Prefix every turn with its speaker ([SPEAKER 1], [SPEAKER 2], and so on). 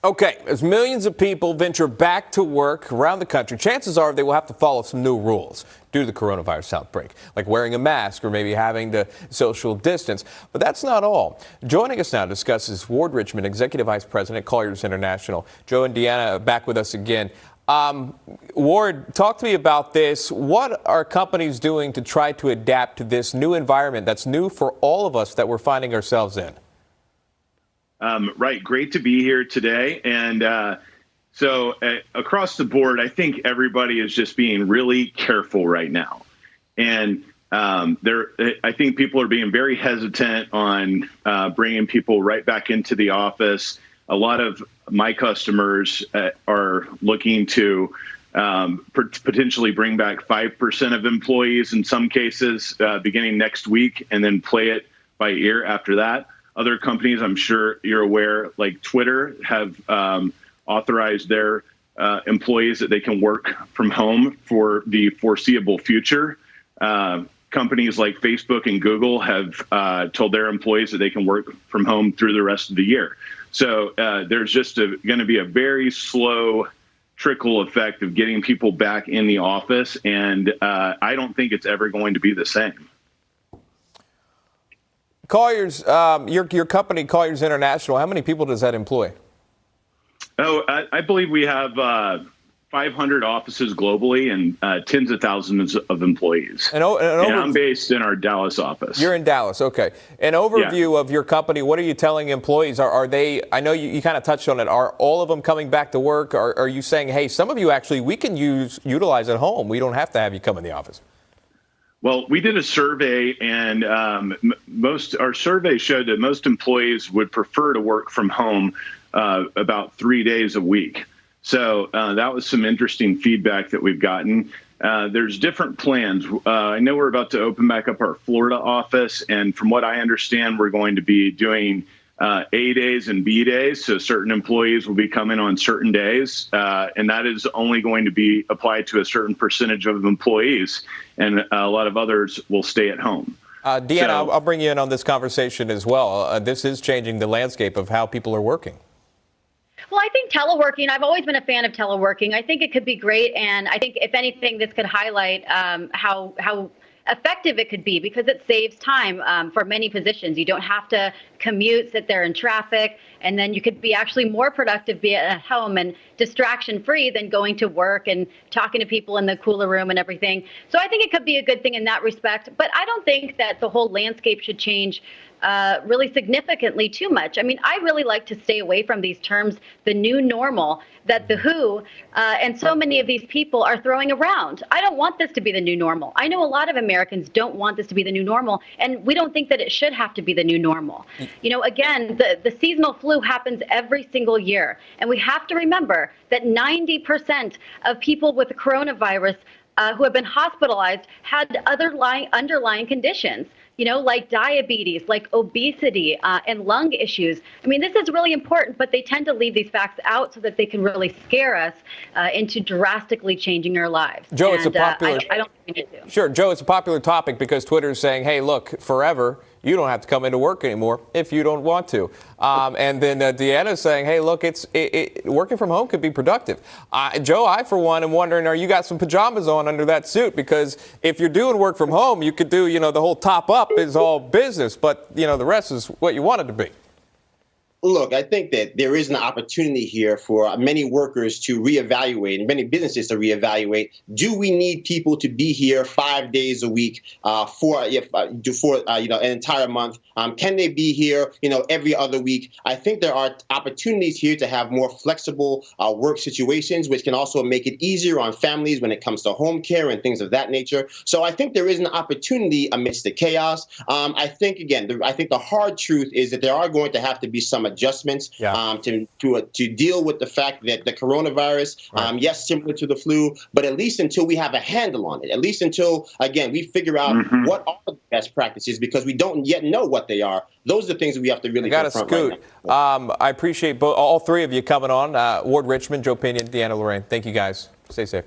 [SPEAKER 1] Okay, as millions of people venture back to work around the country, chances are they will have to follow some new rules due to the coronavirus outbreak, like wearing a mask or maybe having to social distance. But that's not all. Joining us now to discuss is Ward Richmond, Executive Vice President, Colliers International. Joe and Deanna back with us again. Ward, talk to me about this. What are companies doing to try to adapt to this new environment that's new for all of us that we're finding ourselves in?
[SPEAKER 2] Right. Great to be here today. And so across the board, I think everybody is just being really careful right now. And I think people are being very hesitant on bringing people right back into the office. A lot of my customers are looking to potentially bring back 5% of employees in some cases beginning next week and then play it by ear after that. Other companies, I'm sure you're aware, like Twitter, have authorized their employees that they can work from home for the foreseeable future. Companies like Facebook and Google have told their employees that they can work from home through the rest of the year. So there's just going to be a very slow trickle effect of getting people back in the office. And I don't think it's ever going to be the same.
[SPEAKER 1] Colliers, your company, Colliers International, how many people does that employ?
[SPEAKER 2] Oh, I believe we have 500 offices globally and tens of thousands of employees. And I'm based in our Dallas office.
[SPEAKER 1] You're in Dallas, okay. An overview of your company, what are you telling employees? Are they, I know you kind of touched on it, are all of them coming back to work? Are you saying, hey, some of you actually we can utilize at home. We don't have to have you come in the office?
[SPEAKER 2] Well, we did a survey, and our survey showed that most employees would prefer to work from home about 3 days a week. So that was some interesting feedback that we've gotten. There's different plans. I know we're about to open back up our Florida office, and from what I understand, we're going to be doing A days and B days. So certain employees will be coming on certain days, and that is only going to be applied to a certain percentage of employees, and a lot of others will stay at home.
[SPEAKER 1] Deanna, I'll bring you in on this conversation as well. This is changing the landscape of how people are working.
[SPEAKER 3] Well, I think teleworking, I've always been a fan of teleworking. I think it could be great. And I think, if anything, this could highlight how effective it could be, because it saves time for many positions. You don't have to commute, sit there in traffic, and then you could be actually more productive be at home and distraction free than going to work and talking to people in the cooler room and everything. So I think it could be a good thing in that respect. But I don't think that the whole landscape should change really significantly too much. I mean, I really like to stay away from these terms, the new normal, that the WHO and so many of these people are throwing around. I don't want this to be the new normal. I know a lot of Americans don't want this to be the new normal, and we don't think that it should have to be the new normal. You know, again, the seasonal flu happens every single year, and we have to remember that 90% of people with the coronavirus who have been hospitalized had underlying conditions, you know, like diabetes, like obesity, and lung issues. I mean, this is really important, but they tend to leave these facts out so that they can really scare us into drastically changing our lives.
[SPEAKER 1] Joe, it's a popular...
[SPEAKER 3] I don't think we need to.
[SPEAKER 1] Sure, Joe, it's a popular topic because Twitter is saying, hey, look, forever, you don't have to come into work anymore if you don't want to. And then Deanna is saying, hey, look, working from home could be productive. Joe, I, for one, am wondering, are you got some pajamas on under that suit? Because if you're doing work from home, you could do, you know, the whole top up is all business, but, you know, the rest is what you want it to be.
[SPEAKER 4] Look, I think that there is an opportunity here for many workers to reevaluate and many businesses to reevaluate. Do we need people to be here 5 days a week for an entire month? Can they be here, every other week? I think there are opportunities here to have more flexible work situations, which can also make it easier on families when it comes to home care and things of that nature. So I think there is an opportunity amidst the chaos. I think the hard truth is that there are going to have to be some adjustments to deal with the fact that the coronavirus, yes, similar to the flu, but at least until we have a handle on it, at least until, again, we figure out what are the best practices, because we don't yet know what they are. Those are the things that we have to really confront right now.
[SPEAKER 1] I appreciate all three of you coming on. Ward Richmond, Joe Pena, Deanna Lorraine. Thank you, guys. Stay safe.